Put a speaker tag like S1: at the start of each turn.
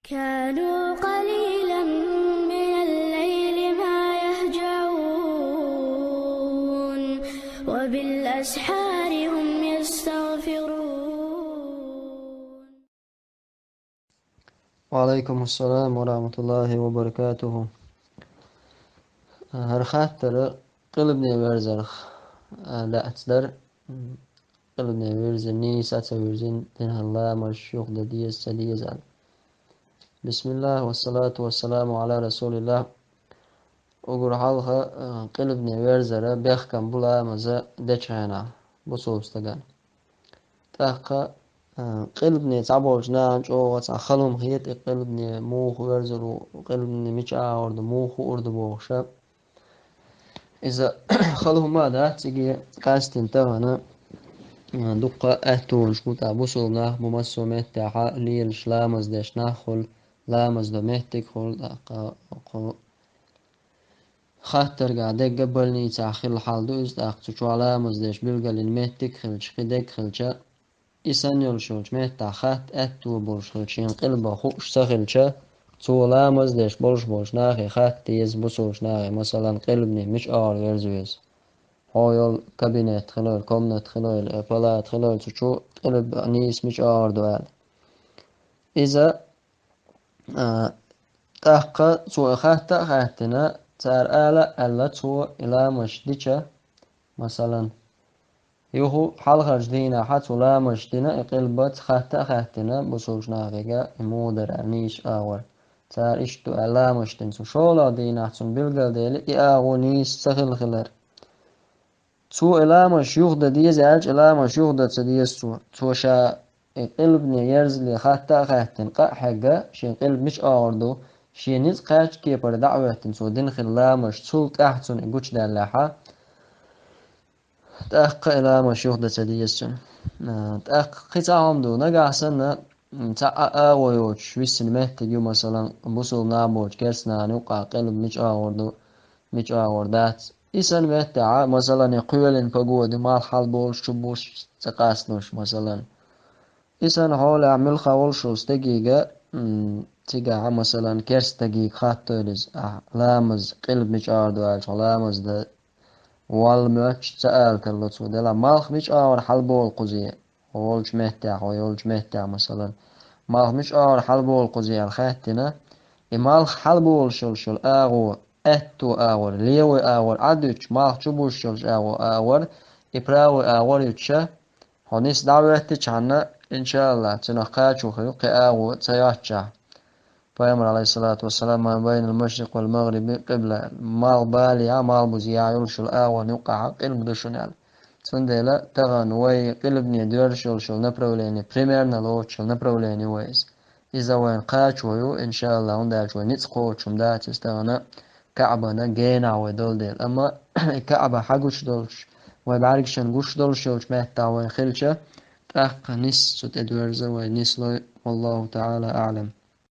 S1: كانوا قليلا من الليل ما يهجعون وبالأسحار هم يستغفرون.
S2: وعليكم السلام ورحمة الله وبركاته. Her hattara qilibne verzarx. La atdar qilibne verzini satsa verzin din Allah mashyuq da diyazal. Bismillah wa salatu wa salamu ala rasulillah. Ugur halha qilibne verzara bekhkan bula maza dechana. Bu soğustagan. Taqqa قلبني تعبوجنا جو خلهم هيت قلبني موخ ورزلو قلبني مش عارض موخ ورد بوخشة إذا خلهم ماذا تيجي قاست انتهنا دقة أهتوش كوتا بوصل ناخ بمسو مهتاحة ليلش لامز ديش ناخل لامز دو مهتك خل خاطر قاعدة قبلني تاخير الحال دوز داقتو شو لامز ديش بلقل المهتك خلش خدك خلشة إسان يلشوش مهتا خات أتو بولش خلشين قلبا خوش سخلشة تو لامز ديش بولش ناخي خات تيز بوصوش ناخي مثلا قلبني مش غيرزويز هايل كابينت خلال كومنت خلال ابلات خلال شو قلب نيس مش دوال إذا تحقا تو خاتا خاتنا تار آلا ألا تو إلا مش ديشة مثلا يوهو حال خرجدينا حتى لا مشتنا قلبت خاتنا بصوش ناغيقا مودر أنيش آور تار إشتو ألا مشتن شولا دينا حتن بلغل ديلي إياغو نيس سخل خلر تو إلا مش يغدى ديز عالج إلا مش يغدى تديز تو شا قلبني يرزلي خاتن قا حقا شين قلب مش آوردو شين نيز قاش كيبر دعوة سو دين خلا مش تسولت أحسن إقوش دان لاحا تأق إلى مشيوخ تديسن تأق قطعهم دو نقاسنا تأق ويوش ويسن مهتجو مثلا بوصل نابوش كرسنا نوقع قلب مش آوردات إسن مهتع مثلا يقولن فقود ما الحال بولش شبوش تقاسنوش مثلا إسن حول عمل خولشوس دقيقة تيجا مثلا كرس دقيق خاطرز لامز قلب مش آوردوالش لامز ده والمش سأل كلتو دلا مالخ مش حلبول قزية هولش مهتع مثلا مالخ مش حلبول قزية الخاتنا مالخ حلبول شل آغو أتو آور ليوي آور عدوش مالخ شبوش شلش آور إبراوي آور يتشا هونيس دعوة عنا إن شاء الله تنقاتشو خيوق آغو تياتشا پیغمبر علیه الصلاة والسلام ما بين المشرق والمغرب قبلة مال باليا مال بزيا يلشل آوان يقع قلب دشنال تندلا تغن وي قلبني دورشل نبروليني بريميرنا لوتشل نبروليني ويز إذا وين قاتشويو إن شاء الله وندالشوي نتسقوتشم داتس تغنى كعبة جينا ودول ديل أما كعبة حقوش دولش ويبعرقشن قوش دولشوش مهتا وين خلشة تأق نس ست أدورزا ونس والله تعالى أعلم.